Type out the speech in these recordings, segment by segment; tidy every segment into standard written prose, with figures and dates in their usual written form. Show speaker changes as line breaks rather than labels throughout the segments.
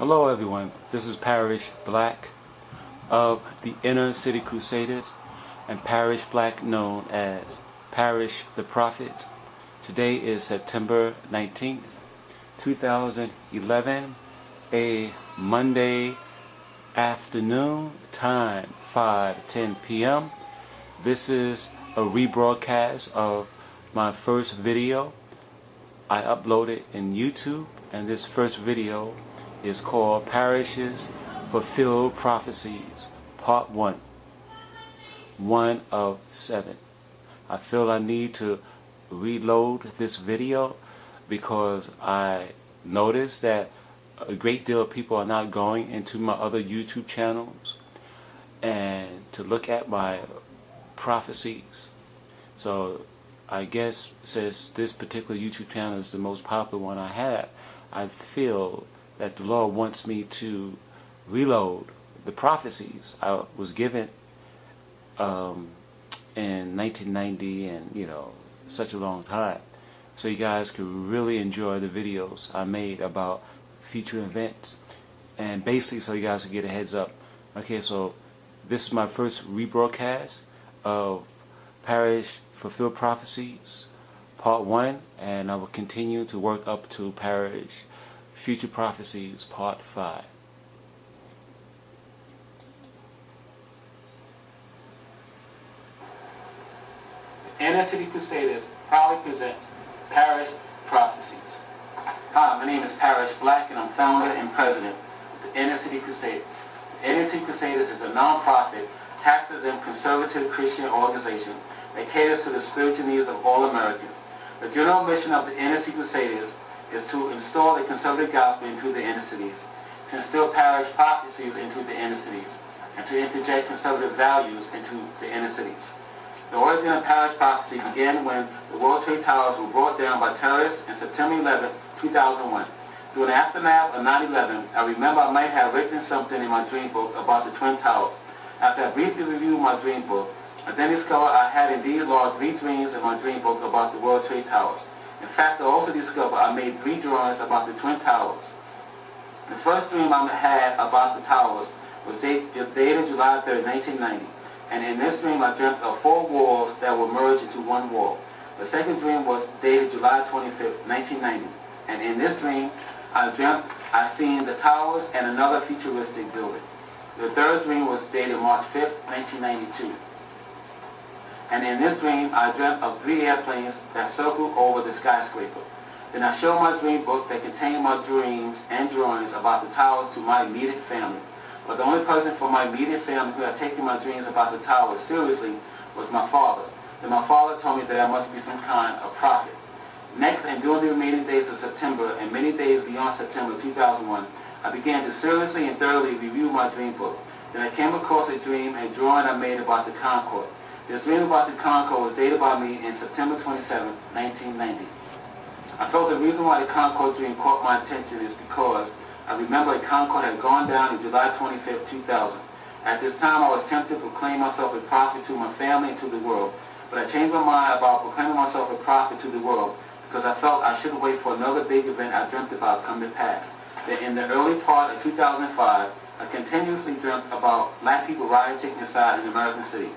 Hello everyone, this is Parrish Black of the Inner City Crusaders and Parrish Black known as Parrish the Prophet. Today is September 19th, 2011, a Monday afternoon, time 5:10 p.m. This is a rebroadcast of my first video I uploaded in YouTube, and this first video is called Parrish's Fulfilled Prophecies, Part 1. 1 of 7. I feel I need to reload this video because I noticed that a great deal of people are not going into my other YouTube channels and to look at my prophecies. So I guess since this particular YouTube channel is the most popular one I have, I feel that the Lord wants me to reload the prophecies I was given in 1990, and such a long time, so you guys can really enjoy the videos I made about future events, and basically so you guys can get a heads up. Okay, so this is my first rebroadcast of Parrish Fulfilled Prophecies Part 1, and I will continue to work up to Parrish Future Prophecies Part 5.
Inner City Crusaders proudly presents Parrish Prophecies. Hi, my name is Parrish Black, and I'm founder and president of the Inner City Crusaders. The Inner City Crusaders is a non-profit, tax-exempt, conservative Christian organization that caters to the spiritual needs of all Americans. The general mission of the Inner City Crusaders is to install the conservative gospel into the inner cities, to instill parish prophecies into the inner cities, and to interject conservative values into the inner cities. The origin of parish prophecy began when the World Trade Towers were brought down by terrorists on September 11, 2001. During the aftermath of 9/11, I remember I might have written something in my dream book about the Twin Towers. After I briefly reviewed my dream book, I then discovered I had indeed lost 3 dreams in my dream book about the World Trade Towers. In fact, I also discovered I made 3 drawings about the Twin Towers. The first dream I had about the towers was dated July 3, 1990. And in this dream I dreamt of 4 walls that were merged into one wall. The second dream was dated July 25, 1990. And in this dream I dreamt I seen the towers and another futuristic building. The third dream was dated March 5, 1992. And in this dream, I dreamt of 3 airplanes that circled over the skyscraper. Then I showed my dream book that contained my dreams and drawings about the towers to my immediate family. But the only person from my immediate family who had taken my dreams about the towers seriously was my father. Then my father told me that I must be some kind of prophet. Next, and during the remaining days of September and many days beyond September 2001, I began to seriously and thoroughly review my dream book. Then I came across a dream and drawing I made about the Concorde. This dream about the Concorde was dated by me in September 27, 1990. I felt the reason why the Concorde dream caught my attention is because I remember a Concorde had gone down on July 25, 2000. At this time, I was tempted to proclaim myself a prophet to my family and to the world, but I changed my mind about proclaiming myself a prophet to the world because I felt I shouldn't wait for another big event I dreamt about come to pass. Then in the early part of 2005, I continuously dreamt about black people rioting inside an American city.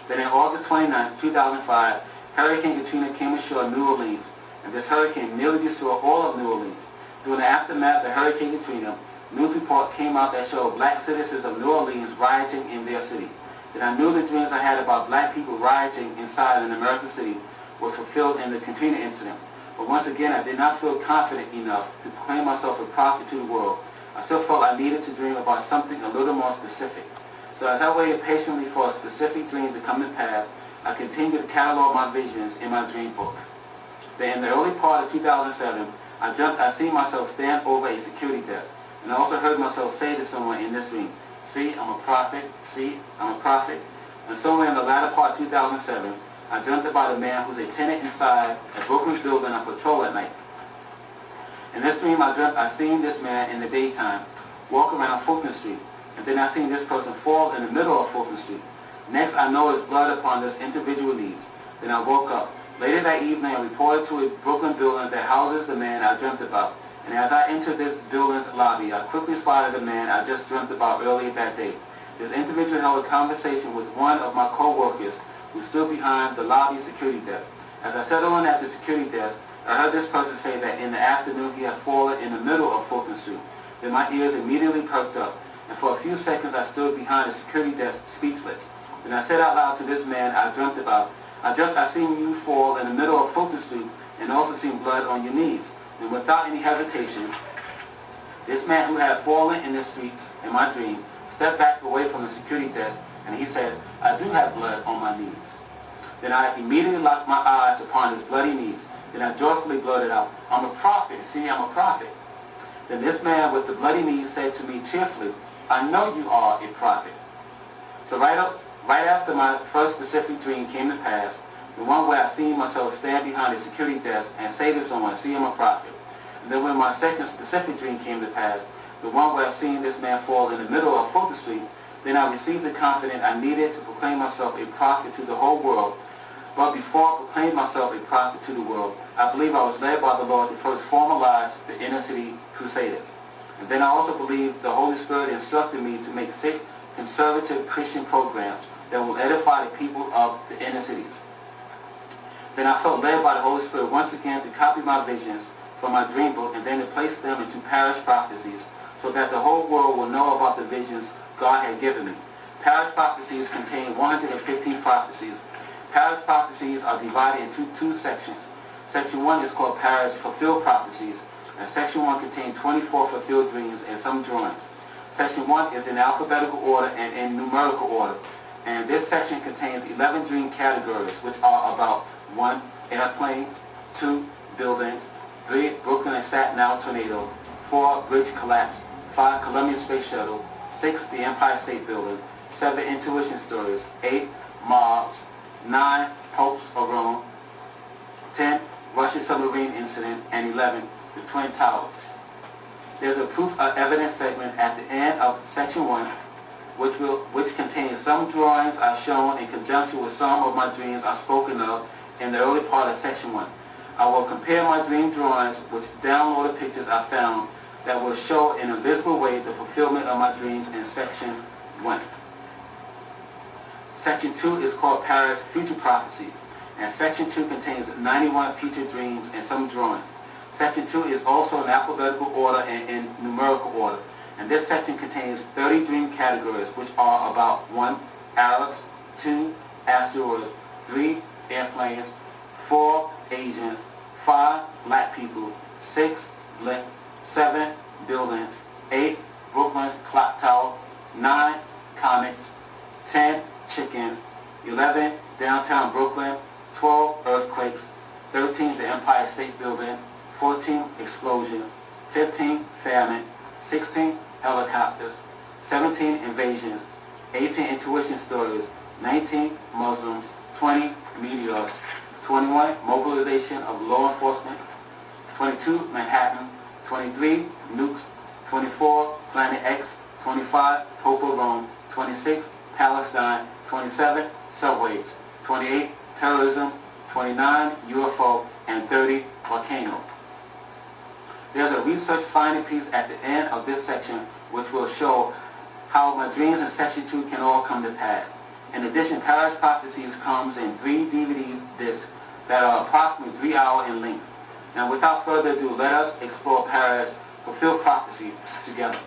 Then on August 29, 2005, Hurricane Katrina came ashore New Orleans, and this hurricane nearly destroyed all of New Orleans. During the aftermath of Hurricane Katrina, news report came out that showed black citizens of New Orleans rioting in their city. Then I knew the dreams I had about black people rioting inside an American city were fulfilled in the Katrina incident. But once again, I did not feel confident enough to proclaim myself a prophet to the world. I still felt I needed to dream about something a little more specific. So as I waited patiently for a specific dream to come to pass, I continued to catalog my visions in my dream book. Then in the early part of 2007, I dreamt I seen myself stand over a security desk, and I also heard myself say to someone in this dream, "See, I'm a prophet. See, I'm a prophet." And somewhere in the latter part of 2007, I dreamt about a man who's a tenant inside a Brooklyn building on patrol at night. In this dream, I dreamt I seen this man in the daytime walk around Fulton Street, and then I seen this person fall in the middle of Fulton Street. Next, I noticed blood upon this individual knees. Then I woke up. Later that evening, I reported to a Brooklyn building that houses the man I dreamt about, and as I entered this building's lobby, I quickly spotted a man I just dreamt about earlier that day. This individual held a conversation with one of my co-workers who stood behind the lobby security desk. As I settled in at the security desk, I heard this person say that in the afternoon he had fallen in the middle of Fulton Street. Then my ears immediately perked up, and for a few seconds I stood behind the security desk speechless. Then I said out loud to this man I dreamt about, I seen you fall in the middle of Fulton Street and also seen blood on your knees. And without any hesitation, this man who had fallen in the streets in my dream stepped back away from the security desk, and he said, I do have blood on my knees. Then I immediately locked my eyes upon his bloody knees. Then I joyfully blurted out, I'm a prophet, see, I'm a prophet. Then this man with the bloody knees said to me cheerfully, I know you are a prophet. So right after my first specific dream came to pass, the one where I seen myself stand behind a security desk and say to someone, see, I'm a prophet. And then when my second specific dream came to pass, the one where I seen this man fall in the middle of Fulton Street, then I received the confidence I needed to proclaim myself a prophet to the whole world. But before I proclaimed myself a prophet to the world, I believe I was led by the Lord to first formalize the inner city crusaders. And then I also believe the Holy Spirit instructed me to make 6 conservative Christian programs that will edify the people of the inner cities. Then I felt led by the Holy Spirit once again to copy my visions from my dream book and then to place them into Parrish Prophecies so that the whole world will know about the visions God had given me. Parrish Prophecies contain 115 prophecies. Parrish Prophecies are divided into 2 sections. Section 1 is called Parrish Fulfilled Prophecies, and Section 1 contains 24 fulfilled dreams and some drawings. Section 1 is in alphabetical order and in numerical order, and this section contains 11 dream categories, which are about 1. Airplanes, 2. Buildings, 3. Brooklyn and Staten Island tornado, 4. Bridge collapse, 5. Columbia Space Shuttle, 6. The Empire State Building, 7. Intuition stories, 8. Mobs, 9. Popes of Rome, 10. Russian submarine incident, and 11. The Twin Towers. There's a proof of evidence segment at the end of Section 1, which contains some drawings I've shown in conjunction with some of my dreams I've spoken of in the early part of Section 1. I will compare my dream drawings with downloaded pictures I found that will show in a visible way the fulfillment of my dreams in Section 1. Section 2 is called Parrish Future Prophecies, and Section 2 contains 91 future dreams and some drawings. Section 2 is also in alphabetical order and in numerical order, and this section contains 30 dream categories, which are about 1. Arabs, 2. Asteroids, 3. Airplanes, 4. Asians, 5. Black people, 6. Lit, 7. Buildings, 8. Brooklyn Clock Tower, 9. Comets, 10. Chickens, 11. Downtown Brooklyn, 12. Earthquakes, 13. The Empire State Building, 14. Explosion, 15. Famine, 16. Helicopters, 17. Invasions, 18. Intuition stories, 19. Muslims, 20. Meteors, 21. Mobilization of law enforcement, 22. Manhattan, 23. Nukes, 24. Planet X, 25. Pope of Rome, 26. Palestine, 27. Subways, 28. Terrorism, 29. UFO, and 30. Volcano. There's a research finding piece at the end of this section which will show how my dreams in Section 2 can all come to pass. In addition, Parrish Prophecies comes in 3 DVD discs that are approximately 3 hours in length. Now without further ado, let us explore Parrish Fulfilled Prophecies together.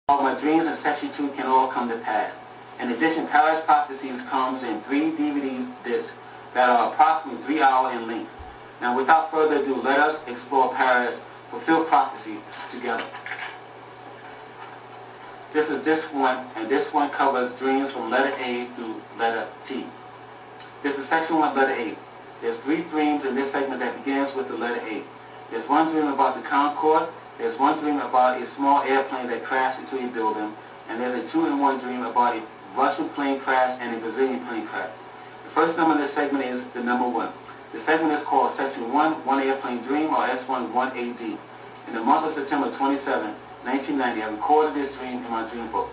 How my dreams in Section 2 can all come to pass. In addition, Parrish Prophecies comes in 3 DVD discs that are approximately 3 hours in length. Now without further ado, let us explore Parrish Fulfilled Prophecies together. This is this one, and this one covers dreams from letter A through letter T. This is Section 1, letter A. There's 3 dreams in this segment that begins with the letter A. There's one dream about the Concorde, there's one dream about a small airplane that crashed into a building, and there's a 2-in-1 dream about a Russian plane crash and a Brazilian plane crash. The first number in this segment is the number 1. The segment is called Section 1, One Airplane Dream, or S1 1AD. In the month of September 27, 1990, I recorded this dream in my dream book.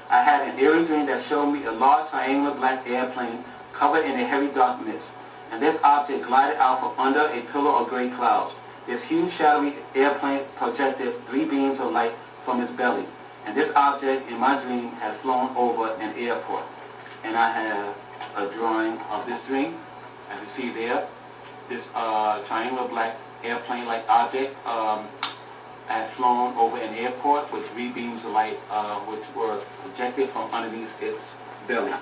I had an eerie dream that showed me a large triangular black airplane covered in a heavy dark mist, and this object glided out from under a pillar of gray clouds. This huge shadowy airplane projected 3 beams of light from its belly. And this object in my dream had flown over an airport. And I have a drawing of this dream. As you see there, this triangular black airplane-like object had flown over an airport with 3 beams of light which were projected from underneath its belly.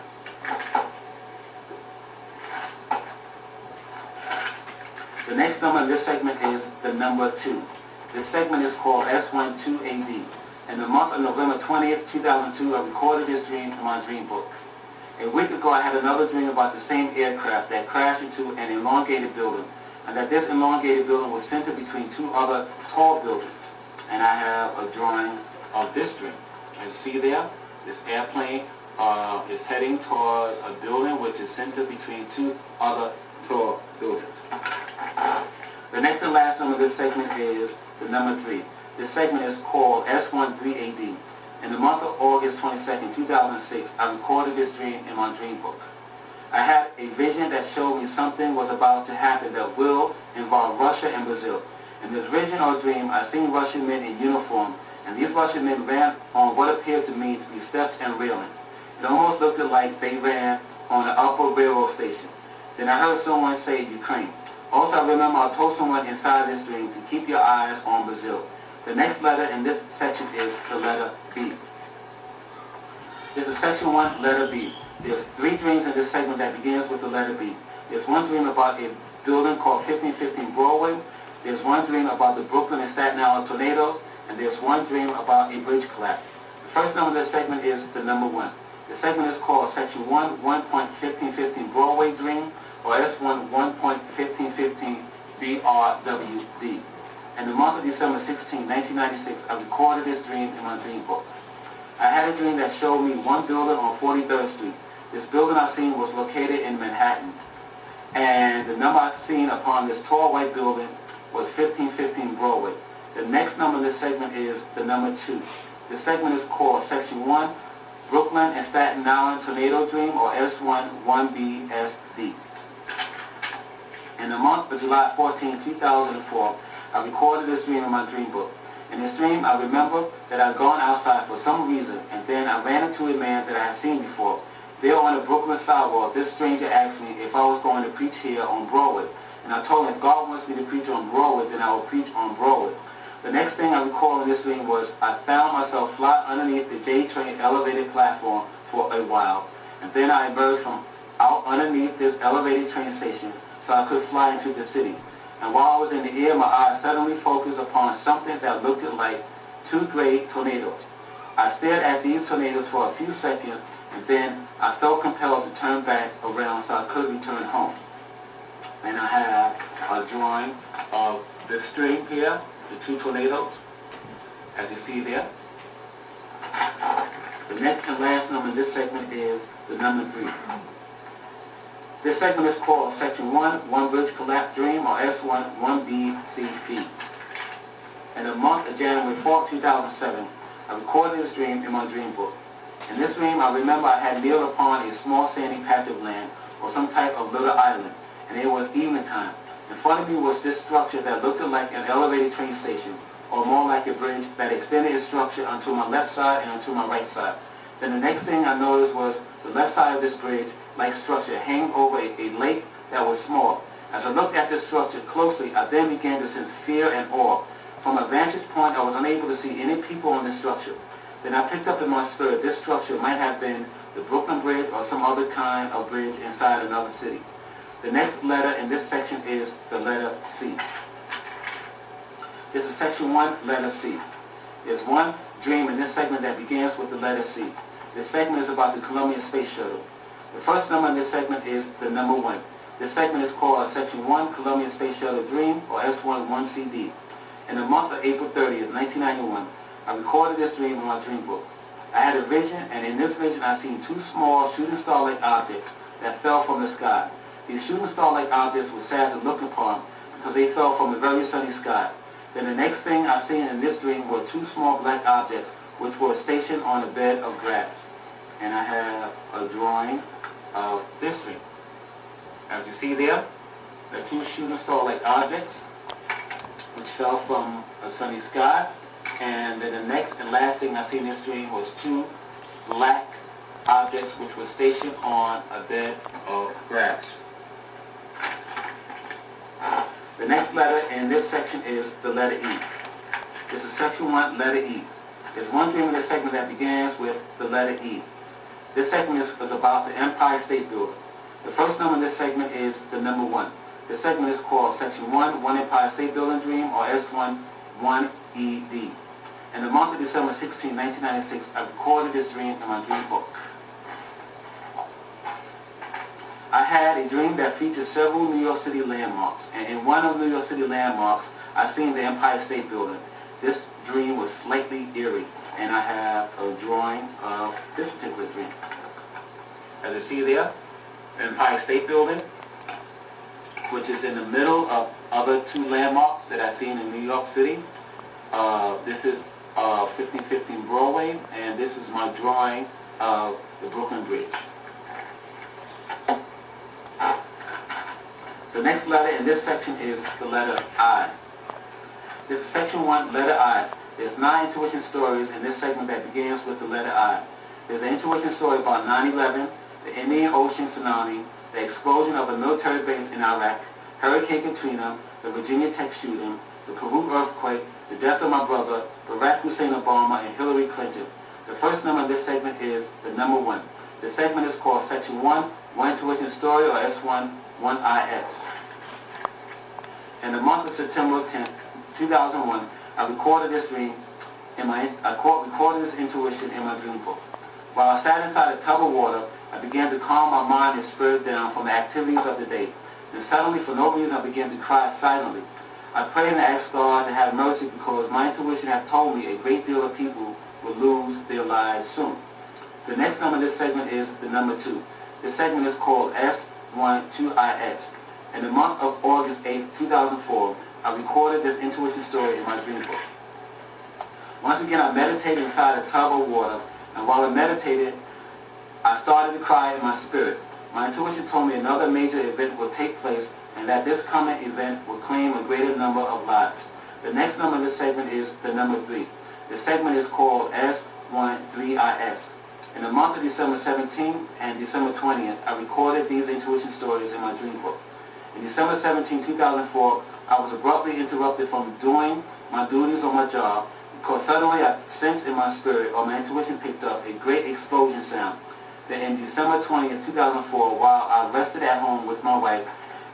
The next number in this segment is the number 2. This segment is called S12AD. In the month of November 20th, 2002, I recorded this dream in my dream book. A week ago, I had another dream about the same aircraft that crashed into an elongated building, and that this elongated building was centered between 2 other tall buildings. And I have a drawing of this dream. As you see there, this airplane is heading towards a building which is centered between 2 other tall buildings. The next and last number of this segment is the number 3. This segment is called S13AD. In the month of August 22nd, 2006, I recorded this dream in my dream book. I had a vision that showed me something was about to happen that will involve Russia and Brazil. In this vision or dream, I seen Russian men in uniform, and these Russian men ran on what appeared to me to be steps and railings. It almost looked like they ran on an upper railroad station. Then I heard someone say Ukraine. Also, I remember I told someone inside this dream to keep your eyes on Brazil. The next letter in this section is the letter B. This is section 1, letter B. There's 3 dreams in this segment that begins with the letter B. There's one dream about a building called 1515 Broadway. There's one dream about the Brooklyn and Staten Island tornadoes. And there's one dream about a bridge collapse. The first number of this segment is the number 1. The segment is called section 1, 1.1515 Broadway dream, or S1, 1.1515 BRWD. In the month of December 16, 1996, I recorded this dream in my dream book. I had a dream that showed me one building on 43rd Street. This building I seen was located in Manhattan. And the number I seen upon this tall white building was 1515 Broadway. The next number in this segment is the number 2. This segment is called section 1, Brooklyn and Staten Island tornado dream, or S1, 1BSD. In the month of July 14, 2004, I recorded this dream in my dream book. In this dream, I remember that I'd gone outside for some reason, and then I ran into a man that I had seen before. There on the Brooklyn sidewalk, this stranger asked me if I was going to preach here on Broadway. And I told him if God wants me to preach on Broadway, then I will preach on Broadway. The next thing I recall in this dream was I found myself fly underneath the J train elevated platform for a while. And then I emerged from out underneath this elevated train station so I could fly into the city. And while I was in the air, my eyes suddenly focused upon something that looked like 2 gray tornadoes. I stared at these tornadoes for a few seconds, and then I felt compelled to turn back around so I could return home. And I have a drawing of the string here, the 2 tornadoes, as you see there. The next and last number in this segment is the number 3. This segment is called section 1, 1 bridge collapse dream, or S1, 1BCP. In the month of January 4, 2007, I recorded this dream in my dream book. In this dream, I remember I had kneeled upon a small sandy patch of land, or some type of little island, and it was evening time. In front of me was this structure that looked like an elevated train station, or more like a bridge that extended its structure onto my left side and onto my right side. Then the next thing I noticed was the left side of this bridge-like structure hanging over a lake that was small. As I looked at this structure closely, I then began to sense fear and awe. From a vantage point, I was unable to see any people on this structure. Then I picked up in my spirit this structure might have been the Brooklyn Bridge or some other kind of bridge inside another city. The next letter in this section is the letter C. This is section 1, letter C. There's one dream in this segment that begins with the letter C. This segment is about the Columbia Space Shuttle. The first number in this segment is the number 1. This segment is called section 1, Columbia Space Shuttle Dream, or S1, 1CD. In the month of April 30th, 1991, I recorded this dream in my dream book. I had a vision, and in this vision I seen 2 small shooting star-like objects that fell from the sky. These shooting star-like objects were sad to look upon because they fell from a very sunny sky. Then the next thing I seen in this dream were 2 small black objects which were stationed on a bed of grass. And I have a drawing of this dream. As you see there, the 2 shooting star-like objects. which fell from a sunny sky. And then the next and last thing I seen in this dream was two black objects which were stationed on a bed of grass. The next letter in this section is the letter E. This is section 1, letter E. There's one dream in this segment that begins with the letter E. This segment is about the Empire State Building. The first number in this segment is the number 1. This segment is called section 1, 1 Empire State Building Dream, or S1, 1ED. In the month of December 16, 1996, I recorded this dream in my dream book. I had a dream that featured several New York City landmarks, and in one of the New York City landmarks, I seen the Empire State Building. This dream was slightly eerie, and I have a drawing of this particular dream. As you see there, the Empire State Building, which is in the middle of other two landmarks that I've seen in New York City. This is 1515 Broadway, and this is my drawing of the Brooklyn Bridge. The next letter in this section is the letter I. This is section 1, letter I. There's 9 intuition stories in this segment that begins with the letter I. There's an intuition story about 9/11, the Indian Ocean tsunami, the explosion of a military base in Iraq, Hurricane Katrina, the Virginia Tech shooting, the Peru earthquake, the death of my brother, Barack Hussein Obama, and Hillary Clinton. The first number in this segment is the number 1. The segment is called section 1, 1 intuition story, or S1, 1IS. In the month of September 10, 2001, I recorded this dream recorded this intuition in my dream book. While I sat inside a tub of water, I began to calm my mind and spirit down from the activities of the day. And suddenly, for no reason, I began to cry silently. I prayed and asked God to have mercy because my intuition had told me a great deal of people would lose their lives soon. The next number in this segment is the number 2. This segment is called S12IS. In the month of August 8, 2004, I recorded this intuition story in my dream book. Once again, I meditated inside a tub of water, and while I meditated, I started to cry in my spirit. My intuition told me another major event will take place, and that this coming event will claim a greater number of lives. The next number in this segment is the number 3. The segment is called S13IS. In the month of December 17th and December 20th, I recorded these intuition stories in my dream book. In December 17, 2004, I was abruptly interrupted from doing my duties on my job because suddenly I sensed in my spirit, or my intuition picked up, a great explosion sound. Then in December 20th, 2004, while I rested at home with my wife,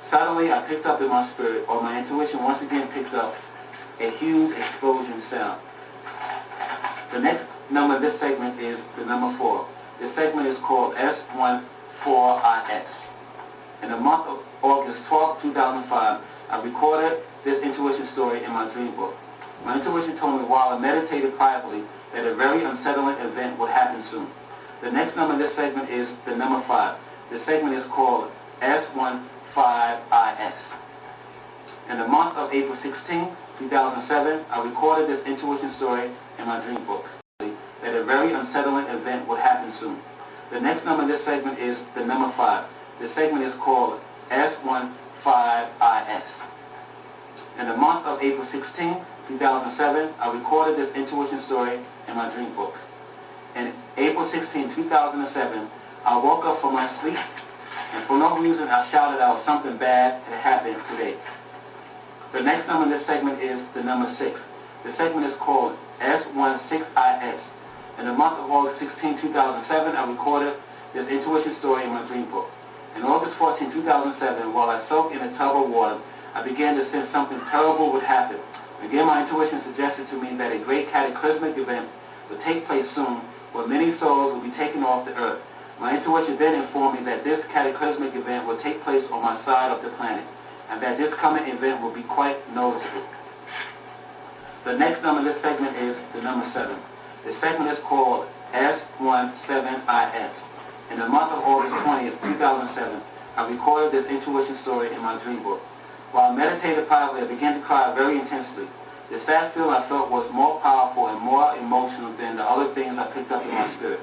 suddenly I picked up in my spirit, or my intuition once again picked up, a huge explosion sound. The next number in this segment is the number 4. This segment is called S14IX. In the month of August 12, 2005, I recorded this intuition story in my dream book. My intuition told me while I meditated privately that a very unsettling event would happen soon. The next number in this segment is the number 5. This segment is called S15IX. In the month of April 16, 2007, I recorded this intuition story in my dream book that a very unsettling event would happen soon. The next number in this segment is the number 5. This segment is called S15IX. In the month of April 16, 2007, I recorded this intuition story in my dream book. In April 16, 2007, I woke up from my sleep, and for no reason I shouted out something bad had happened today. The next number in this segment is the number 6. The segment is called S16IS. In the month of August 16, 2007, I recorded this intuition story in my dream book. In August 14, 2007, while I soaked in a tub of water, I began to sense something terrible would happen. Again, my intuition suggested to me that a great cataclysmic event would take place soon, where many souls would be taken off the earth. My intuition then informed me that this cataclysmic event would take place on my side of the planet, and that this coming event will be quite noticeable. The next number in this segment is the number 7. This segment is called S17IS. In the month of August 20th, 2007, I recorded this intuition story in my dream book. While I meditated privately, I began to cry very intensely. The sad feeling I felt was more powerful and more emotional than the other things I picked up in my spirit.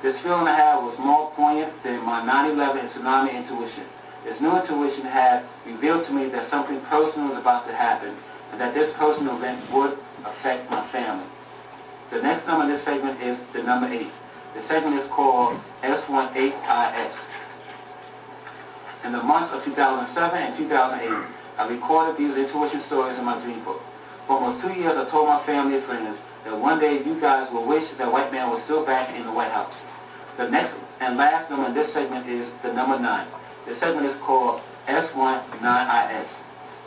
This feeling I had was more poignant than my 9/11 tsunami intuition. This new intuition had revealed to me that something personal was about to happen, and that this personal event would affect my family. The next number in this segment is the number 8. The segment is called S18IS. In the months of 2007 and 2008, I recorded these intuition stories in my dream book. For almost 2 years, I told my family and friends that one day you guys will wish that white man was still back in the White House. The next and last number in this segment is the number 9. The segment is called S19IS.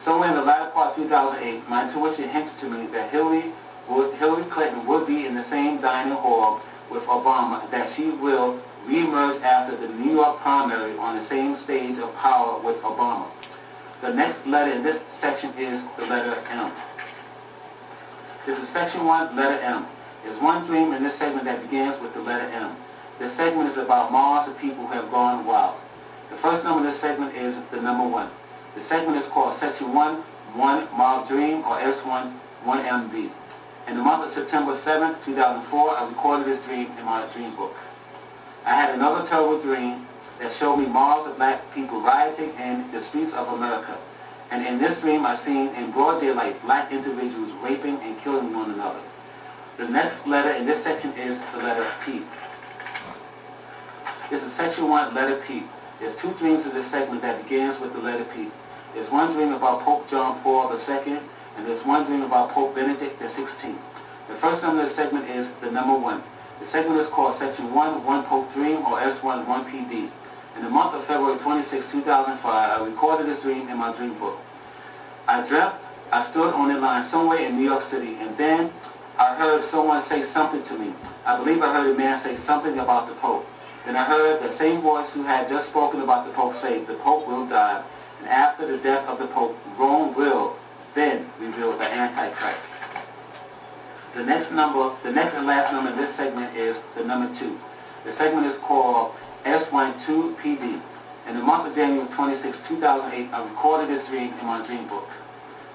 Somewhere in the latter part of 2008, my intuition hinted to me that Hillary Clinton would be in the same dining hall with Obama, that she will re-emerge after the New York primary on the same stage of power with Obama. The next letter in this section is the letter M. This is section 1, letter M. There's one dream in this segment that begins with the letter M. This segment is about Mars and people who have gone wild. The first number in this segment is the number 1. The segment is called section 1 Mob Dream, or S1 1MB. In the month of September 7, 2004, I recorded this dream in my dream book. I had another terrible dream that showed me Mars of black people rioting in the streets of America. And in this dream, I seen in broad daylight black individuals raping and killing one another. The next letter in this section is the letter P. This is section 1, letter P. There's 2 dreams in this segment that begins with the letter P. There's one dream about Pope John Paul II, and there's one dream about Pope Benedict XVI. The first number of this segment is the number 1. The segment is called section 1 Pope Dream, or S1 1PD. In the month of February 26, 2005, I recorded this dream in my dream book. I dreamt I stood on a line somewhere in New York City, and then I heard someone say something to me. I believe I heard a man say something about the Pope. Then I heard the same voice who had just spoken about the Pope say, the Pope will die, and after the death of the Pope, Rome will then reveal the Antichrist. The next and last number in this segment is the number 2. The segment is called S12PD. In the month of January 26, 2008, I recorded this dream in my dream book.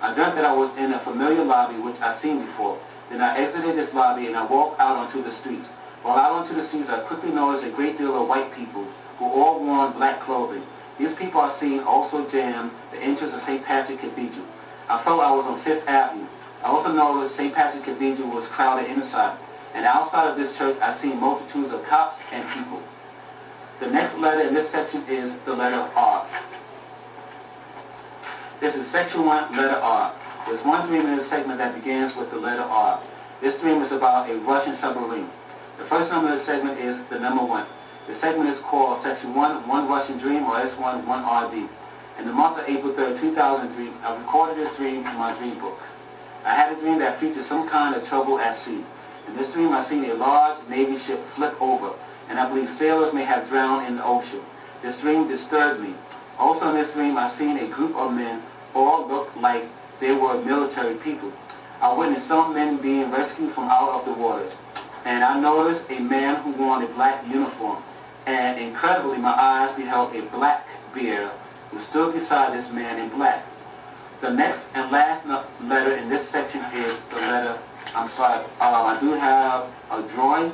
I dreamt that I was in a familiar lobby which I've seen before. Then I exited this lobby and I walked out onto the streets. While out onto the streets, I quickly noticed a great deal of white people who all wore black clothing. These people I seen also jammed the entrance of St. Patrick's Cathedral. I felt I was on 5th Avenue. I also noticed St. Patrick's Cathedral was crowded inside. And outside of this church, I seen multitudes of cops and people. The next letter in this section is the letter R. This is section 1, letter R. There's one dream in this segment that begins with the letter R. This dream is about a Russian submarine. The first number of the segment is the number 1. The segment is called section 1 Russian Dream, or S1 1RD. In the month of April 3, 2003, I recorded this dream in my dream book. I had a dream that featured some kind of trouble at sea. In this dream, I seen a large Navy ship flip over, and I believe sailors may have drowned in the ocean. This dream disturbed me. Also in this dream, I seen a group of men, all looked like they were military people. I witnessed some men being rescued from out of the waters, and I noticed a man who wore a black uniform, and incredibly my eyes beheld a black bear who stood beside this man in black. The next and last letter in this section is the letter, I do have a drawing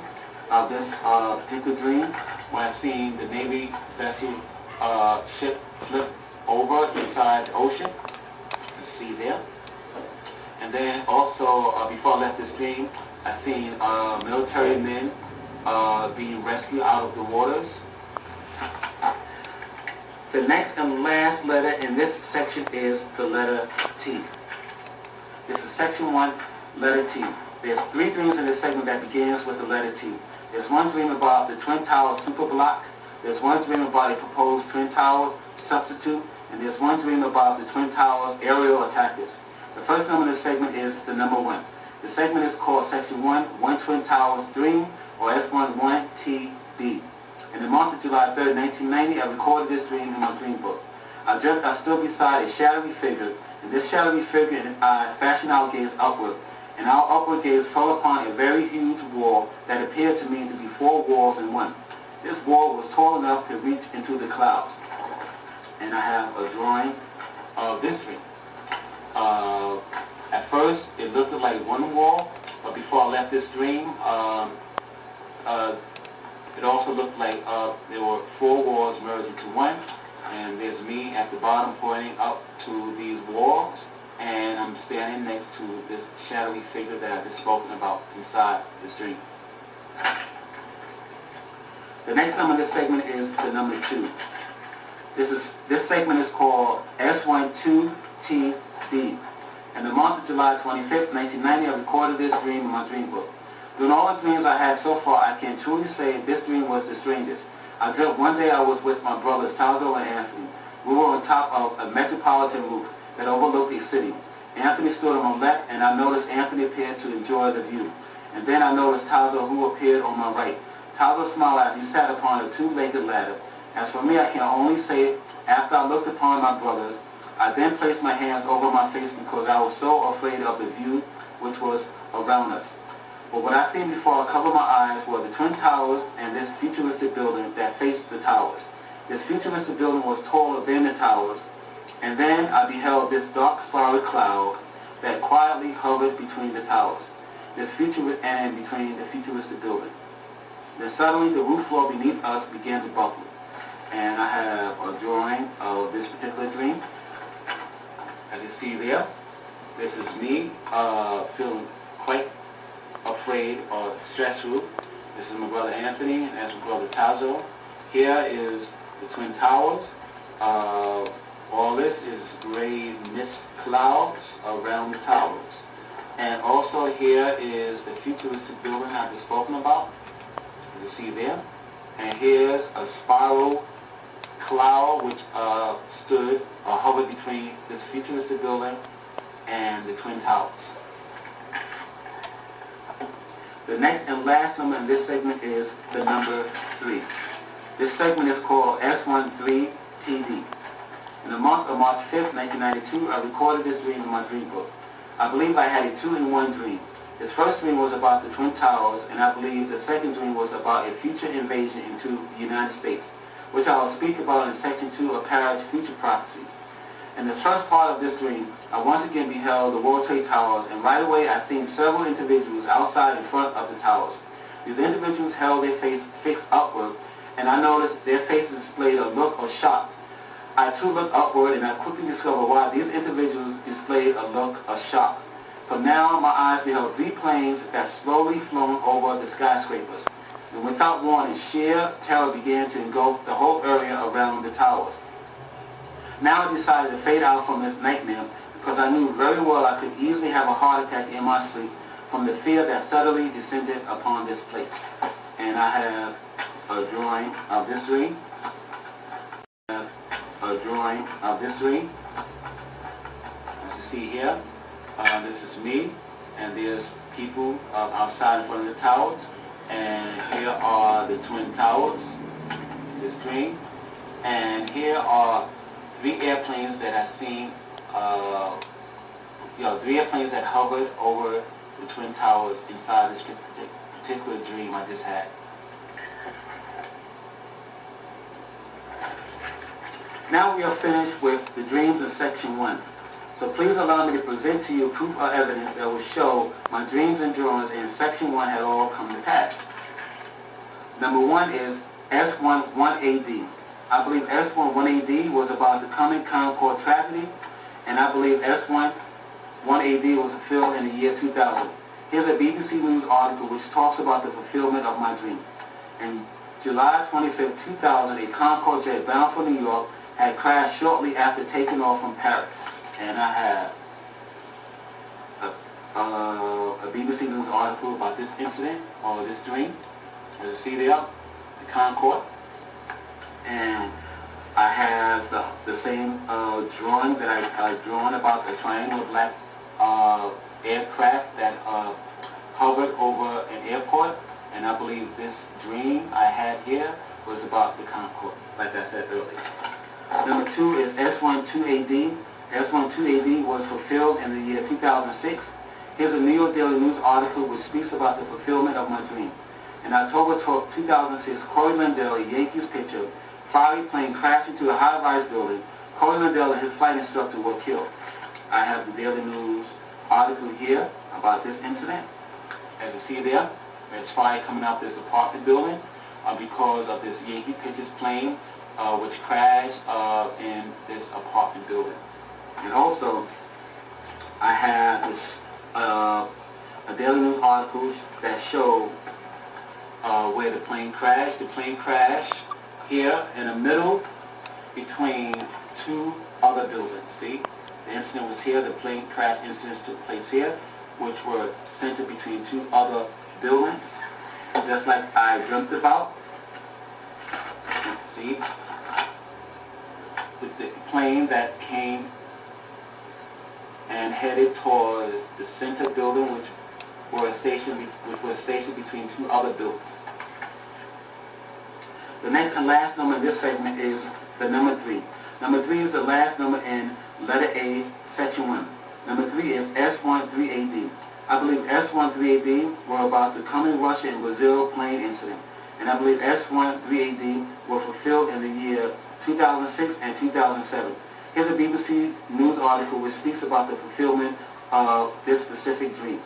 of this particular dream when I seen the Navy vessel ship flip over inside the ocean. You see there. And then also, before I left this dream, I seen military men being rescued out of the waters. The next and last letter in this section is the letter T. This is section 1, letter T. There's 3 dreams in this segment that begins with the letter T. There's one dream about the Twin Towers superblock. There's one dream about a proposed Twin Towers substitute. And there's one dream about the Twin Towers aerial attackers. The first number in this segment is the number 1. The segment is called section 1 Twin Towers Dream, or S1 1TB. In the month of July 3, 1990, I recorded this dream in my dream book. I dreamt I stood beside a shadowy figure, and this shadowy figure and I fashioned our gaze upward, and our upward gaze fell upon a very huge wall that appeared to me to be 4 walls in one. This wall was tall enough to reach into the clouds. And I have a drawing of this dream. At first, it looked like one wall, but before I left this dream, it also looked like there were 4 walls merged into one, and there's me at the bottom pointing up to these walls, and I'm standing next to this shadowy figure that I've just spoken about inside this dream. The next number in this segment is the number 2. This segment is called S12TD. In the month of July 25th, 1990, I recorded this dream in my dream book. During all the dreams I had so far, I can truly say this dream was the strangest. I dreamt one day I was with my brothers Tazo and Anthony. We were on top of a metropolitan roof that overlooked a city. Anthony stood on my left, and I noticed Anthony appeared to enjoy the view. And then I noticed Tazo, who appeared on my right. Tazo smiled as he sat upon a two-legged ladder. As for me, I can only say, after I looked upon my brothers, I then placed my hands over my face because I was so afraid of the view which was around us. But what I seen before I covered my eyes were the Twin Towers and this futuristic building that faced the towers. This futuristic building was taller than the towers, and then I beheld this dark spiral cloud that quietly hovered between the towers, and between the futuristic building. Then suddenly the roof floor beneath us began to buckle. And I have a drawing of this particular dream. As you see there, this is me feeling quite afraid or stressful. This is my brother Anthony, and that's my brother Tazo. Here is the Twin Towers. All this is gray mist clouds around the towers. And also here is the futuristic building I've just spoken about. As you see there. And here's a spiral cloud which hovered between this futuristic building and the Twin Towers. The next and last number in this segment is the number 3. This segment is called S13TD. In the month of March 5th, 1992, I recorded this dream in my dream book. I believe I had a 2-in-1 dream. This first dream was about the Twin Towers, and I believe the second dream was about a future invasion into the United States, which I will speak about in section 2 of Parrish Future Prophecies. In the first part of this dream, I once again beheld the World Trade Towers, and right away I seen several individuals outside in front of the towers. These individuals held their face fixed upward, and I noticed their faces displayed a look of shock. I too looked upward, and I quickly discovered why these individuals displayed a look of shock. From now, my eyes beheld 3 planes that slowly flown over the skyscrapers. And without warning, sheer terror began to engulf the whole area around the towers. Now I decided to fade out from this nightmare because I knew very well I could easily have a heart attack in my sleep from the fear that suddenly descended upon this place. And I have a drawing of this dream. As you see here, this is me, and there's people outside in front of the towers. And here are the Twin Towers, this dream. And here are 3 airplanes that I've seen, 3 airplanes that hovered over the Twin Towers inside this particular dream I just had. Now we are finished with the dreams in section 1. So please allow me to present to you proof or evidence that will show my dreams and drawings in section 1 had all come to pass. Number 1 is S11AD. I believe S11AD was about the coming Concord tragedy, and I believe S11AD was fulfilled in the year 2000. Here's a BBC News article which talks about the fulfillment of my dream. In July 25, 2000, a Concord jet bound for New York had crashed shortly after taking off from Parrish. And I have a BBC News article about this incident, or this dream. As you see there, the Concord. And I have the same drawing that I drawn about the triangular black aircraft that hovered over an airport. And I believe this dream I had here was about the Concord, like I said earlier. Number 2 is S12AD. S12AD was fulfilled in the year 2006. Here's a New York Daily News article which speaks about the fulfillment of my dream. In October 12, 2006, Corey Lindell, a Yankees pitcher, fiery plane crashed into a high-rise building. Corey Lindell and his flight instructor were killed. I have the Daily News article here about this incident. As you see there, there's fire coming out this apartment building because of this Yankee pitcher's plane which crashed in this apartment building. And also, I have this a daily news article that show where the plane crashed. The plane crashed here in the middle between two other buildings. See, the incident was here. The plane crash incidents took place here, which were centered between two other buildings, just like I dreamt about. See, the plane that came and headed towards the center building, which was stationed between two other buildings. The next and last number in this segment is the number 3. Number 3 is the last number in letter A, section 1. Number 3 is S13AD. I believe S13AD were about the coming Russia and Brazil plane incident. And I believe S13AD were fulfilled in the year 2006 and 2007. Here's a BBC News article which speaks about the fulfillment of this specific dream.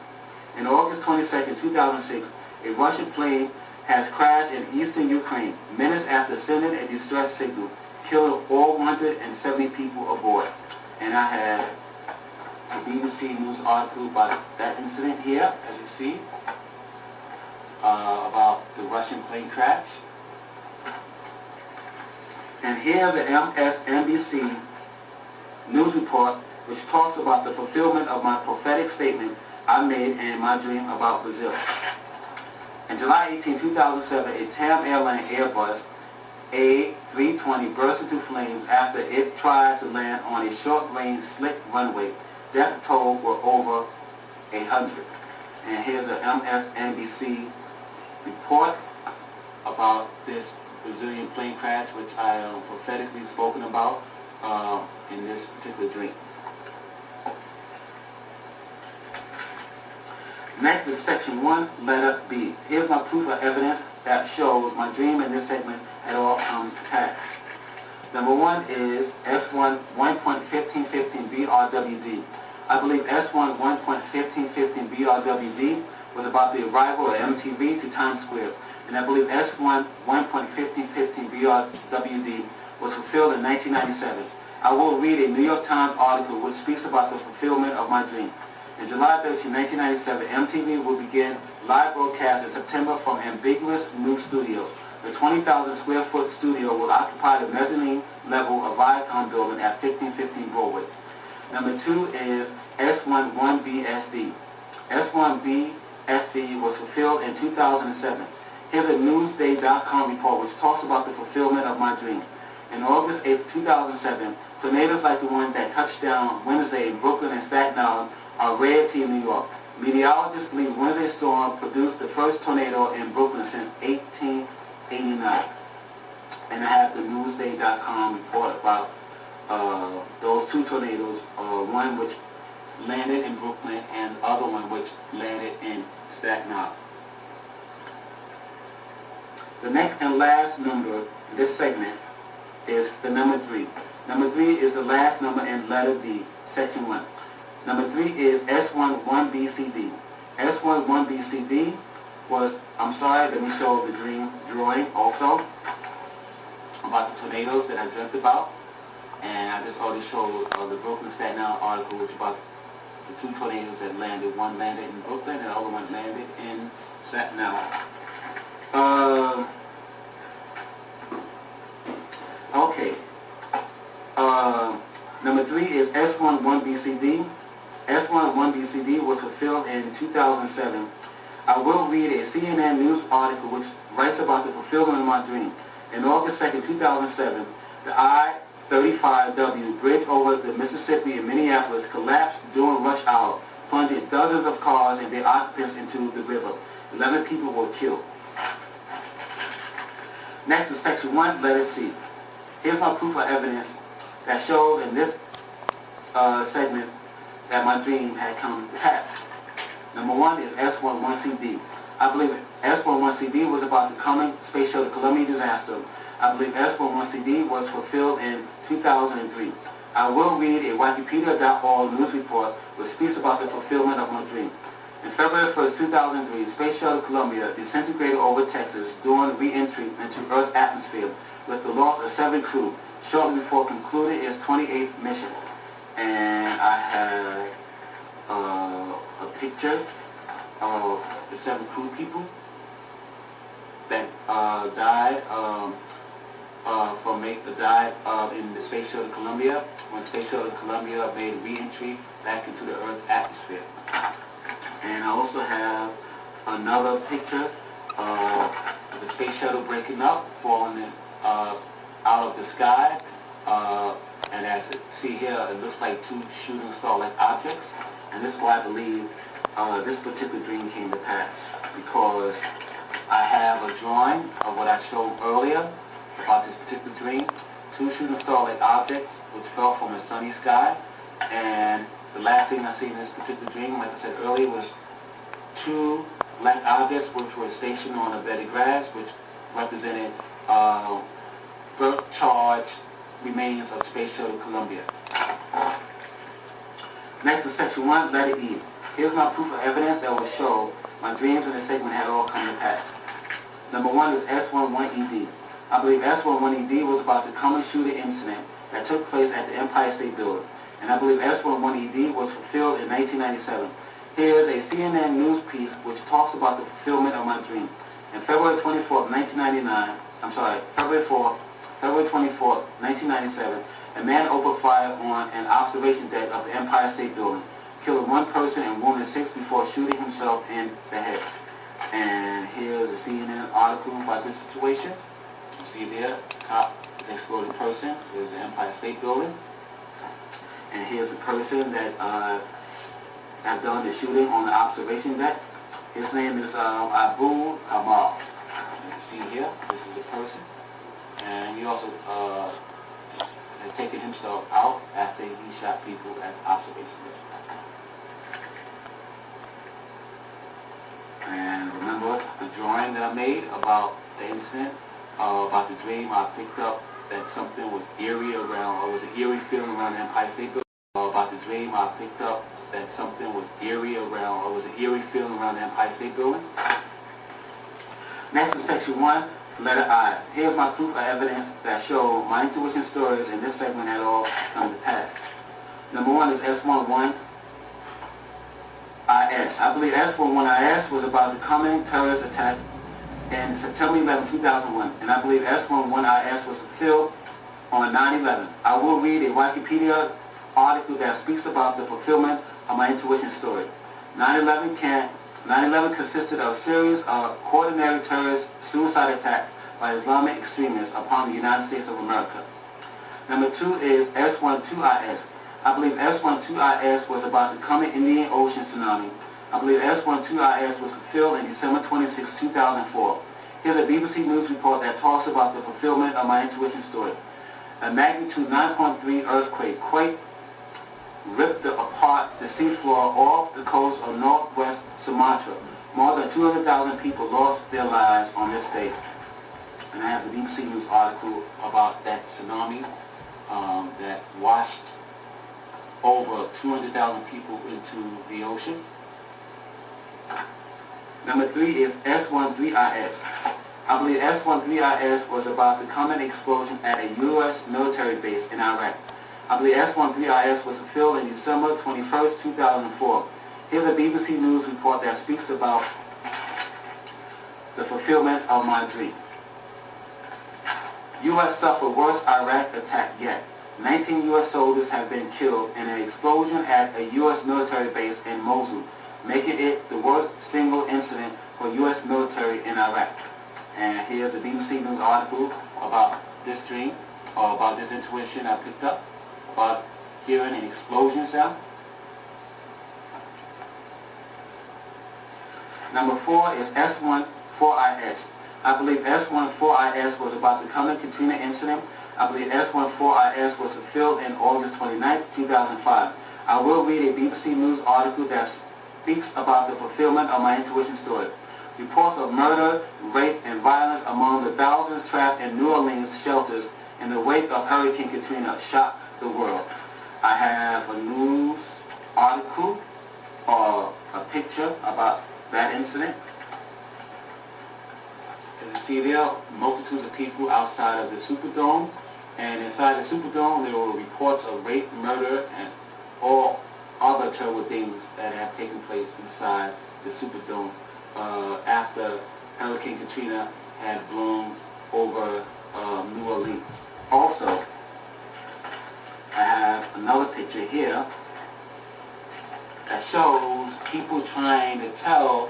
On August 22, 2006, a Russian plane has crashed in eastern Ukraine minutes after sending a distress signal, killing all 170 people aboard. And I have a BBC News article about that incident here, as you see, about the Russian plane crash. And here's the MSNBC news report which talks about the fulfillment of my prophetic statement I made in my dream about Brazil. On July 18, 2007, a TAM airline Airbus A320 burst into flames after it tried to land on a short-range slick runway. Death toll were over 100. And here's an MSNBC report about this Brazilian plane crash, which I prophetically spoken about in this particular dream. Next is section 1, letter B. Here's my proof of evidence that shows my dream in this segment had all come to pass. Number 1 is S1 1.1515 BRWD. I believe S1 1.1515 BRWD was about the arrival of MTV to Times Square. And I believe S1 1.1515 BRWD was fulfilled in 1997. I will read a New York Times article which speaks about the fulfillment of my dream. On July 13, 1997, MTV will begin live broadcast in September from ambiguous new studios. The 20,000 square foot studio will occupy the mezzanine level of Viacom building at 1515 Broadway. Number 2 is S11BSD. S1BSD was fulfilled in 2007. Here's a Newsday.com report which talks about the fulfillment of my dream. In August 8, 2007, tornadoes like the one that touched down Wednesday in Brooklyn and Staten Island are rarity in New York. Meteorologists believe Wednesday's storm produced the first tornado in Brooklyn since 1889. And I have the Newsday.com report about those two tornadoes, one which landed in Brooklyn and the other one which landed in Staten Island. The next and last number in this segment is the number 3. Number 3 is the last number in letter B, section 1. Number 3 is S11BCD. S11BCD was, let me show the dream drawing also about the tornadoes that I dreamt about. And I just already showed the Brooklyn Staten Island article which about the two tornadoes that landed. One landed in Brooklyn and the other one landed in Staten Island. Okay. Number 3 is S11BCD. S11BCD was fulfilled in 2007. I will read a CNN News article which writes about the fulfillment of my dream. On August 2, 2007, the I-35W bridge over the Mississippi in Minneapolis collapsed during rush hour, plunging dozens of cars and their occupants into the river. 11 people were killed. Next is section 1, letter C. Here's my proof of evidence that shows in this segment that my dream had come to pass. Number 1 is S11CD. I believe S11CD was about the coming space shuttle Columbia disaster. I believe S11CD was fulfilled in 2003. I will read a Wikipedia.org news report which speaks about the fulfillment of my dream. On February 1, 2003, Space Shuttle Columbia disintegrated over Texas during re-entry into Earth's atmosphere with the loss of 7 crew shortly before concluding its 28th mission. And I have a picture of the 7 crew people that died in the Space Shuttle Columbia when Space Shuttle Columbia made re-entry back into the Earth's atmosphere. And I also have another picture of the Space Shuttle breaking up, falling out of the sky. And as you see here, it looks like 2 shooting star-like objects. And this is why I believe this particular dream came to pass, because I have a drawing of what I showed earlier about this particular dream. 2 shooting star-like objects which fell from a sunny sky. And the last thing I see in this particular dream, like I said earlier, was 2 black objects which were stationed on a bed of grass, which represented birth charge remains of Space Shuttle Columbia. Next is section 1, letter E. Here's my proof of evidence that will show my dreams in this segment had all come to pass. Number 1 is S11ED. I believe S11ED was about the common shooter incident that took place at the Empire State Building. And I believe S11ED was fulfilled in 1997. Here's a CNN news piece which talks about the fulfillment of my dream. In February 24th, 1997, a man opened fire on an observation deck of the Empire State Building, killing 1 person and wounding 6 before shooting himself in the head. And here's a CNN article about this situation. You see there, top exploded person. There's the Empire State Building. And here's the person that had done the shooting on the observation deck. His name is Abu Kamal. You can see here, this is the person. And he also had taken himself out after he shot people at the observation deck. And remember the drawing that I made about the incident, about the dream. I picked up that something was eerie around, or was an eerie feeling around the Empire State Building. About the dream, I picked up that something was eerie around, or was an eerie feeling around the Empire State Building. Next is section 1, letter I. Here's my proof of evidence that show my intuition stories in this segment had all come to pass. Number 1 is S11IS. I believe S11IS was about the coming terrorist attack in September 11, 2001. And I believe S11IS was fulfilled on 9/11. I will read a Wikipedia article that speaks about the fulfillment of my intuition story. 9/11 consisted of a series of coordinated terrorist suicide attacks by Islamic extremists upon the United States of America. Number 2 is S12IS. I believe S12IS was about the coming Indian Ocean tsunami. I believe S12IS was fulfilled in December 26, 2004. Here's a BBC News report that talks about the fulfillment of my intuition story. A magnitude 9.3 earthquake ripped apart the seafloor off the coast of northwest Sumatra. More than 200,000 people lost their lives on this day. And I have the BBC News article about that tsunami that washed over 200,000 people into the ocean. Number 3 is S13IS. I believe S13IS was about the common explosion at a U.S. military base in Iraq. I believe S13IS was fulfilled in December 21st, 2004. Here's a BBC News report that speaks about the fulfillment of my dream. U.S. suffered worst Iraq attack yet. 19 U.S. soldiers have been killed in an explosion at a U.S. military base in Mosul, making it the worst single incident for U.S. military in Iraq. And here's a BBC News article about this dream, or about this intuition I picked up, about hearing an explosion sound. Number 4 is S14IS. I believe S14IS was about the coming Katrina incident. I believe S14IS was fulfilled in August 29, 2005. I will read a BBC News article that speaks about the fulfillment of my intuition story. Reports of murder, rape, and violence among the thousands trapped in New Orleans shelters in the wake of Hurricane Katrina shocked the world. I have a news article or a picture about that incident. As you see there, multitudes of people outside of the Superdome. And inside the Superdome, there were reports of rape, murder, and all other terrible things that have taken place inside the Superdome after Hurricane Katrina had blown over New Orleans. Also, I have another picture here that shows people trying to tell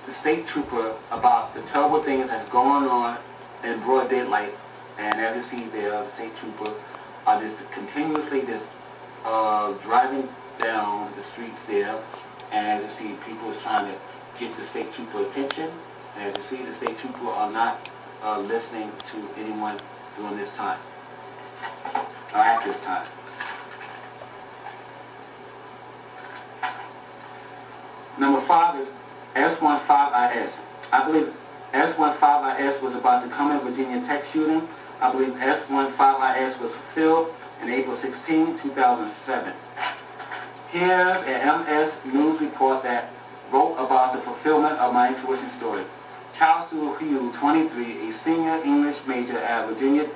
the state trooper about the terrible things that's going on in broad daylight. And as you see there, the state trooper are just continuously driving down the streets there. And as you see, people is trying to get the state trooper attention. And as you see, the state trooper are not listening to anyone during this time, or at this time. Number 5 is S15IS. I believe S15IS was about the Cumming, Virginia Tech shooting. I believe S15IS was fulfilled in April 16, 2007. Here's an MS News report that wrote about the fulfillment of my intuition story. Charles Hugh, 23, a senior English major at Virginia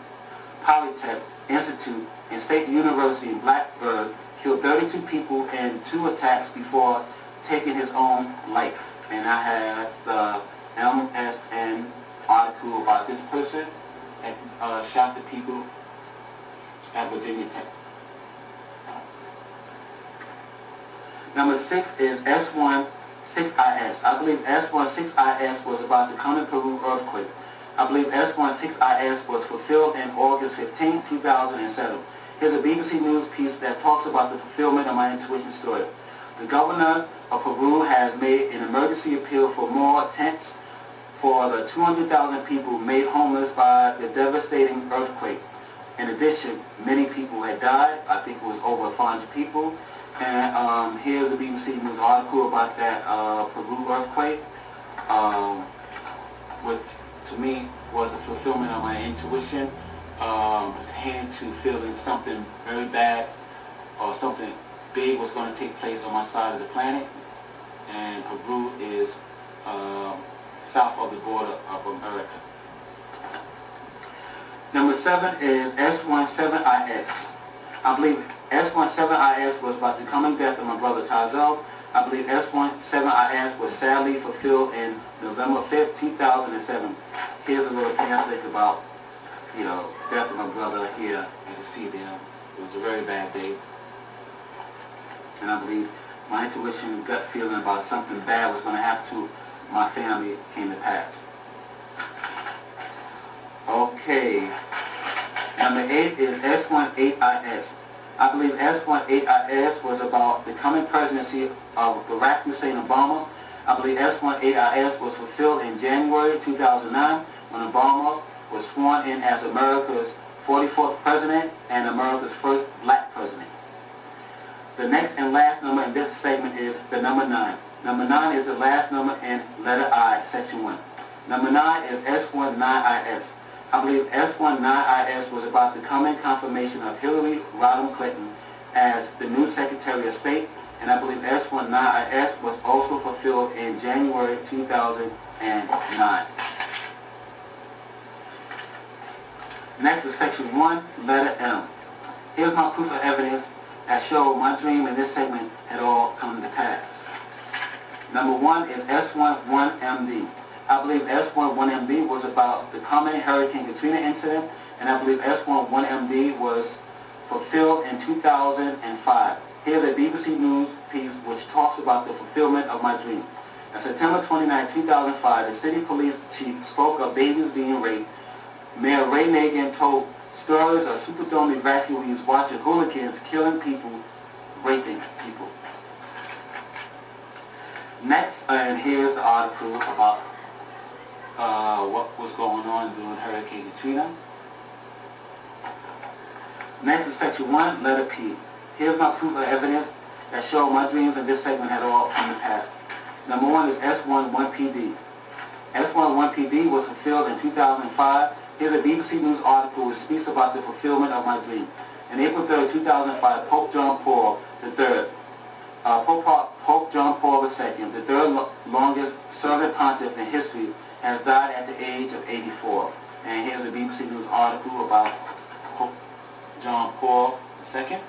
Polytech Institute and State University in Blacksburg, killed 32 people in 2 attacks before taking his own life. And I have the MSN article about this person that shot the people at Virginia Tech. Number 6 is S16IS. I believe S16IS was about the Common Peru earthquake. I believe S16IS was fulfilled in August 15, 2007. Here's a BBC News piece that talks about the fulfillment of my intuition story. The governor of Peru has made an emergency appeal for more tents for the 200,000 people made homeless by the devastating earthquake. In addition, many people had died. I think it was over 500 people. And here's a BBC News article about that Peru earthquake, which to me was the fulfillment of my intuition, hand to feeling something very bad or something big was going to take place on my side of the planet. And Peru is south of the border of America. Number 7 is S17IS. I believe S17IS was about the coming death of my brother Tazel. I believe S17IS was sadly fulfilled in November 5th, 2007. Here's a little pamphlet about, death of my brother here, as you see there. It was a very bad day. And I believe my intuition, gut feeling about something bad was going to happen to my family came to pass. Okay. Number 8 is S18IS. I believe S18IS was about the coming presidency of Barack Hussein Obama. I believe S18IS was fulfilled in January 2009 when Obama was sworn in as America's 44th president and America's first black president. The next and last number in this segment is the number 9. Number 9 is the last number in letter I, section 1. Number 9 is S19IS. I believe S19IS was about the coming confirmation of Hillary Rodham Clinton as the new Secretary of State, and I believe S19IS was also fulfilled in January 2009. Next is section 1, letter M. Here's my proof of evidence that showed my dream in this segment had all come to pass. Number 1 is S11MD. I believe S11MD was about the common Hurricane Katrina incident, and I believe S11MD was fulfilled in 2005. Here's a BBC News piece which talks about the fulfillment of my dream. On September 29, 2005, the city police chief spoke of babies being raped. Mayor Ray Nagin told stories of Superdome evacuees watching hooligans killing people, raping people. Next, and here's the article about what was going on during Hurricane Katrina. Next is section 1, letter P. Here's my proof of evidence that showed my dreams in this segment had all come to pass. Number 1 is S11PD. S11PD was fulfilled in 2005. Here's a BBC News article which speaks about the fulfillment of my dream. On April 3, 2005, Pope John Paul III, Pope John Paul II, the third longest serving pontiff in history, has died at the age of 84. And here's a BBC News article about Pope John Paul second.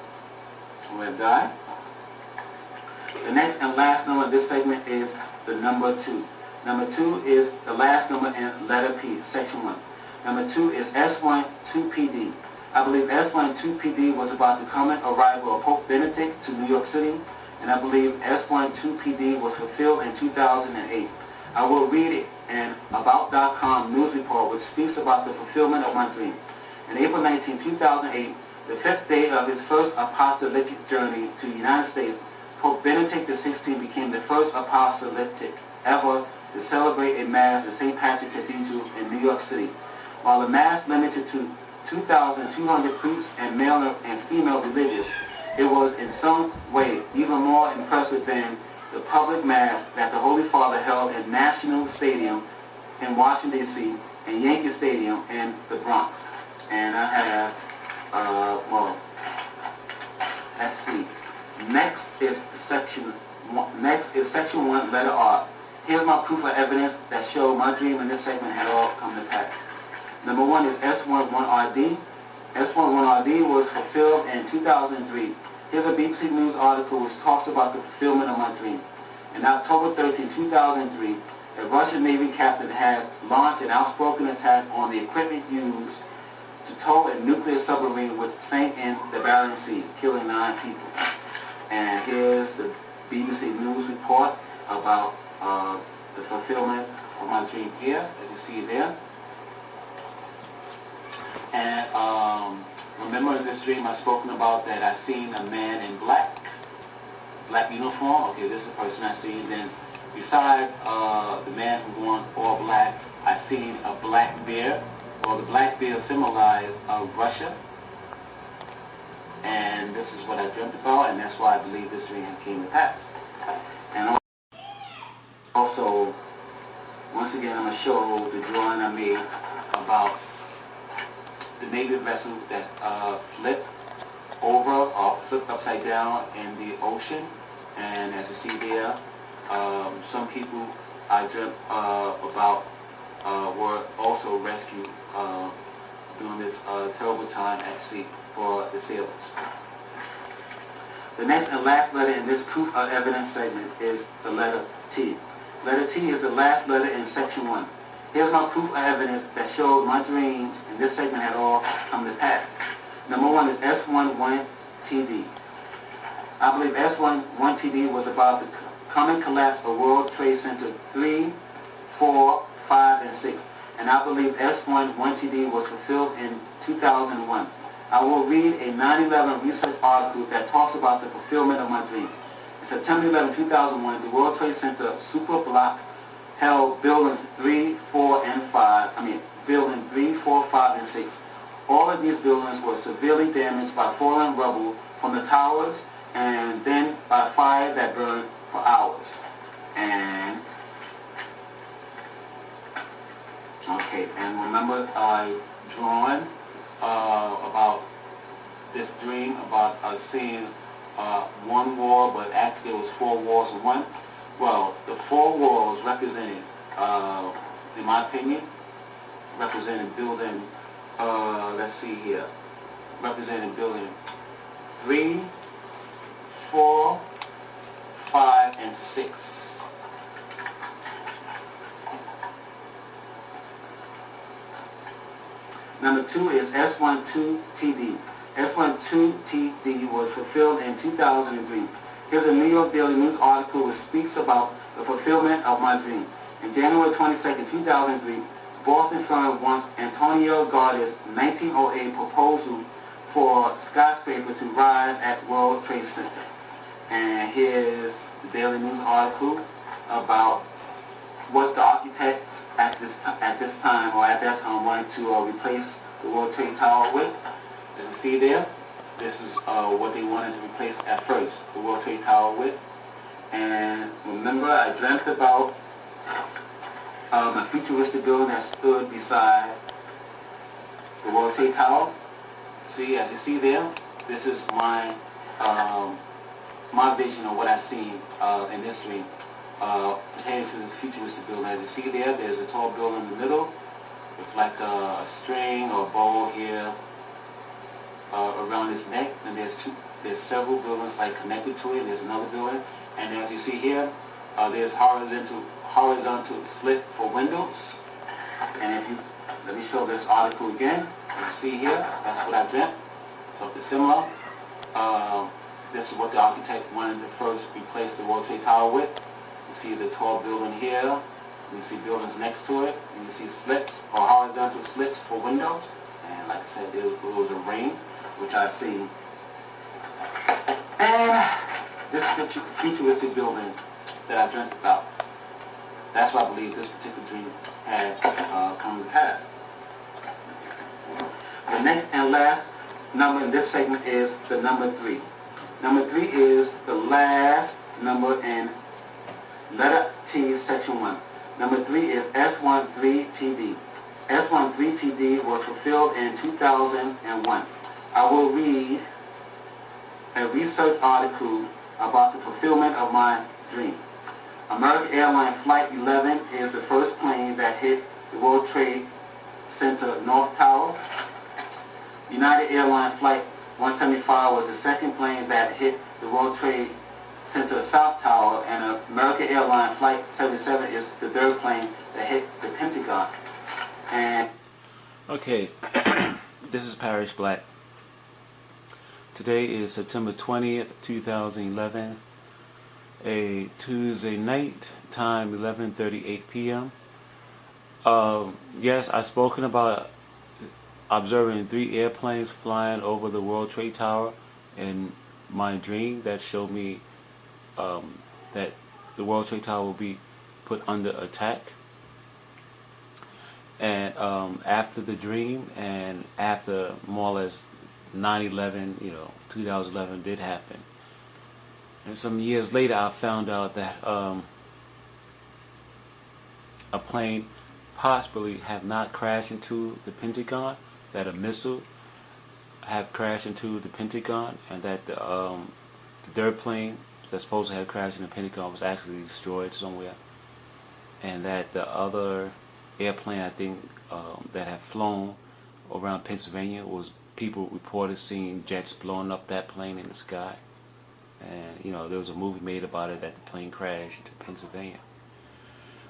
We'll die. The next and last number of this segment is the number 2. Number 2 is the last number in letter P, section 1. Number 2 is S12PD. I believe S12PD was about the coming arrival of Pope Benedict to New York City, and I believe S12PD was fulfilled in 2008. I will read an About.com news report which speaks about the fulfillment of my dream. On April 19, 2008, the 5th day of his first apostolic journey to the United States, Pope Benedict XVI became the first apostolic ever to celebrate a Mass at St. Patrick's Cathedral in New York City. While the Mass limited to 2,200 priests and male and female religious, it was in some way even more impressive than the public Mass that the Holy Father held at National Stadium in Washington, D.C., and Yankee Stadium in the Bronx. And I have, let's see. Next is section 1, letter R. Here's my proof of evidence that showed my dream in this segment had all come to pass. Number 1 is S11RD. S11RD was fulfilled in 2003. Here's a BBC News article which talks about the fulfillment of my dream. On October 13, 2003, a Russian Navy captain has launched an outspoken attack on the equipment used to tow a nuclear submarine which sank in the Barents Sea, killing 9 people. And here's the BBC News report about the fulfillment of my dream here, as you see there. And remember in this dream I've spoken about that I seen a man in black uniform. Okay, this is the person I seen. Then beside the man who wore all black, I seen a black beard. Well, the black beard symbolized Russia. And this is what I dreamt about, and that's why I believe this dream came to pass. And also, once again, I'm going to show the drawing I made about the Navy vessel that's flipped over or flipped upside down in the ocean. And as you see there, some people I dreamt about were also rescued during this terrible time at sea for the sailors. The next and last letter in this proof of evidence segment is the letter T. Letter T is the last letter in section 1. Here's my proof of evidence that shows my dreams in this segment had all come to pass. Number 1 is S11TD. I believe S11TD was about the coming collapse of World Trade Center 3, 4, 5, and 6. And I believe S11TD was fulfilled in 2001. I will read a 9/11 research article that talks about the fulfillment of my dream. In September 11, 2001, the World Trade Center super block held buildings 3, 4, and 5. Building 3, 4, 5, and 6. All of these buildings were severely damaged by falling rubble from the towers and then by fire that burned for hours. And remember I drawn about this dream about seeing one wall, but actually it was 4 walls in one. Well, the 4 walls represented, in my opinion, represented building, let's see here, represented building 3, 4, 5, and 6. Number 2 is S12TD. S12TD was fulfilled in 2003. Here's a New York Daily News article which speaks about the fulfillment of my dream. On January 22, 2003, the Boston firm wants Antonio Gaudi's 1908 proposal for skyscraper to rise at World Trade Center. And here's the Daily News article about what the architects at that time wanted to replace the World Trade Tower with. As you see there, this is what they wanted to replace at first, the World Trade Tower with. And remember, I dreamt about a futuristic building that stood beside the World Trade Tower. See, as you see there, this is my my vision of what I've seen in this dream pertaining to this futuristic building. As you see there, there's a tall building in the middle with like a string or bowl here. around his neck, and there's several buildings like connected to it. There's another building, and as you see here, there's horizontal slit for windows. And if you let me show this article again. You see here, that's what I dreamt. Something similar. This is what the architect wanted to first replace the World Trade Tower with. You see the tall building here. You see buildings next to it. And you see slits or horizontal slits for windows. And like I said, there was a ring, which I've seen. And this futuristic building that I dreamt about. That's why I believe this particular dream has come to pass. The next and last number in this segment is the number 3. Number 3 is the last number in letter T, section 1. Number 3 is S13TD. S13TD was fulfilled in 2001. I will read a research article about the fulfillment of my dream. American Airlines Flight 11 is the first plane that hit the World Trade Center North Tower. United Airlines Flight 175 was the second plane that hit the World Trade Center South Tower, and American Airlines Flight 77 is the third plane that hit the Pentagon. And
okay, this is Parrish Black. Today is September 20th, 2011, a Tuesday night, time 11:38 p.m. Yes, I've spoken about observing 3 airplanes flying over the World Trade Tower in my dream that showed me that the World Trade Tower will be put under attack. And after the dream and after more or less 9/11, 2011 did happen. And some years later I found out that a plane possibly have not crashed into the Pentagon, that a missile have crashed into the Pentagon, and that the third plane that's supposed to have crashed in the Pentagon was actually destroyed somewhere, and that the other airplane, I think, that had flown around Pennsylvania, was people reported seeing jets blowing up that plane in the sky. And there was a movie made about it, that the plane crashed into Pennsylvania.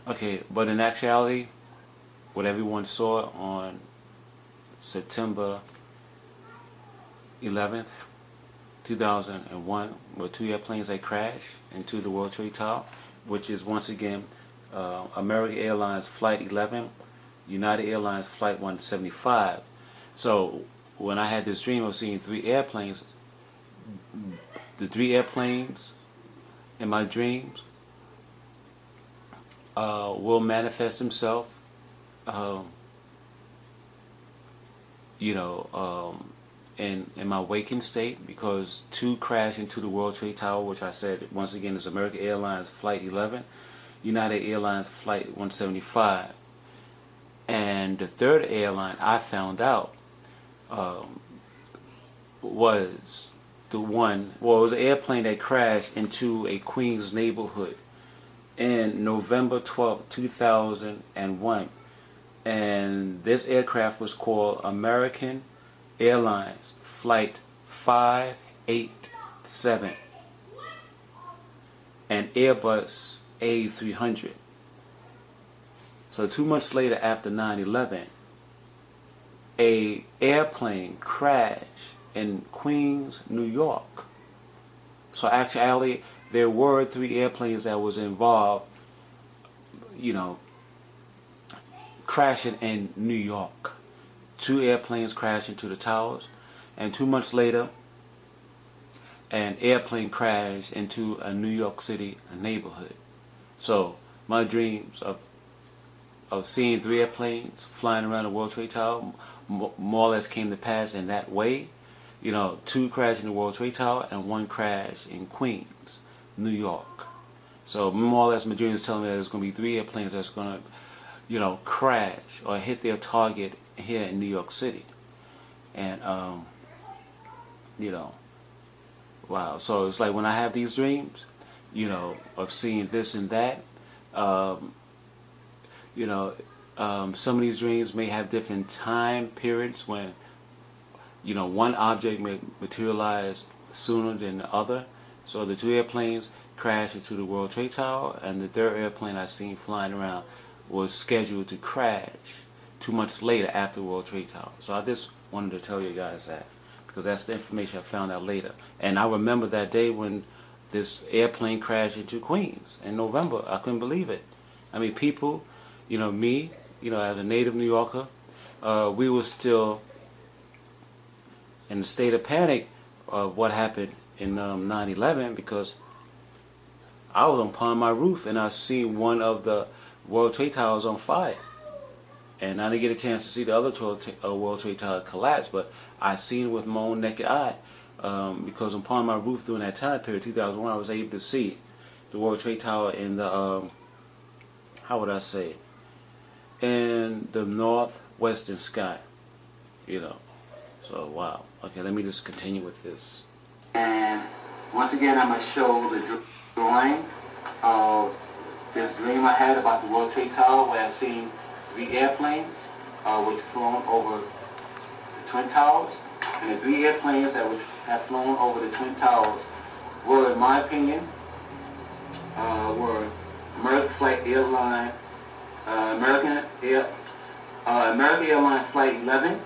Okay, but in actuality, what everyone saw on September 11th, 2001 were 2 airplanes that crashed into the World Trade Tower, which is once again American Airlines Flight 11, United Airlines Flight 175. So when I had this dream of seeing 3 airplanes, the 3 airplanes in my dreams will manifest themselves, in my waking state, because 2 crashed into the World Trade Tower, which I said once again is American Airlines Flight 11, United Airlines Flight 175, and the third airline I found out was the one. Well, it was an airplane that crashed into a Queens neighborhood in November 12, 2001, and this aircraft was called American Airlines Flight 587 and Airbus A300. So 2 months later, after 9/11, a airplane crashed in Queens, New York. So actually, there were 3 airplanes that was involved, crashing in New York. 2 airplanes crashed into the towers, and 2 months later, an airplane crashed into a New York City neighborhood. So my dreams of seeing 3 airplanes flying around the World Trade Tower more or less came to pass in that way. 2 crashed in the World Trade Tower and 1 crash in Queens, New York. So more or less my dream is telling me that there's going to be 3 airplanes that's going to, crash or hit their target here in New York City. And wow. So it's like when I have these dreams, of seeing this and that, some of these dreams may have different time periods when one object may materialize sooner than the other. So the two airplanes crashed into the World Trade Tower, and the third airplane I seen flying around was scheduled to crash 2 months later after the World Trade Tower. So I just wanted to tell you guys that, because that's the information I found out later. And I remember that day when this airplane crashed into Queens in November. I couldn't believe it. I mean, people, me, as a native New Yorker, we were still in a state of panic of what happened in 9/11, because I was upon my roof and I seen one of the World Trade Towers on fire. And I didn't get a chance to see the other World Trade Tower collapse, but I seen it with my own naked eye, because upon my roof during that time period, 2001, I was able to see the World Trade Tower in the, how would I say, in the northwestern sky, So, wow. Okay, let me just continue with this.
And once again, I'm going to show the drawing of this dream I had about the World Trade Tower, where I seen 3 airplanes which flown over the Twin Towers. And the 3 airplanes that had flown over the Twin Towers were, in my opinion, were American Airlines Flight 11,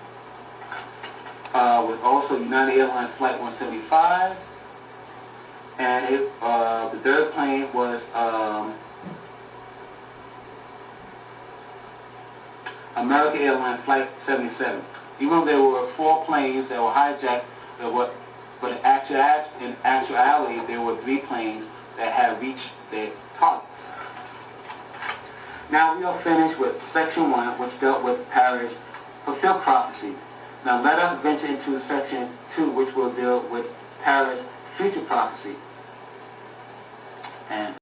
with also United Airlines Flight 175, and the third plane was American Airlines Flight 77. Even though there were 4 planes that were hijacked, but in actuality, there were 3 planes that had reached their targets. Now we are finished with section 1, which dealt with Parrish fulfilled prophecy. Now let us venture into section 2, which will deal with Parrish future prophecy. And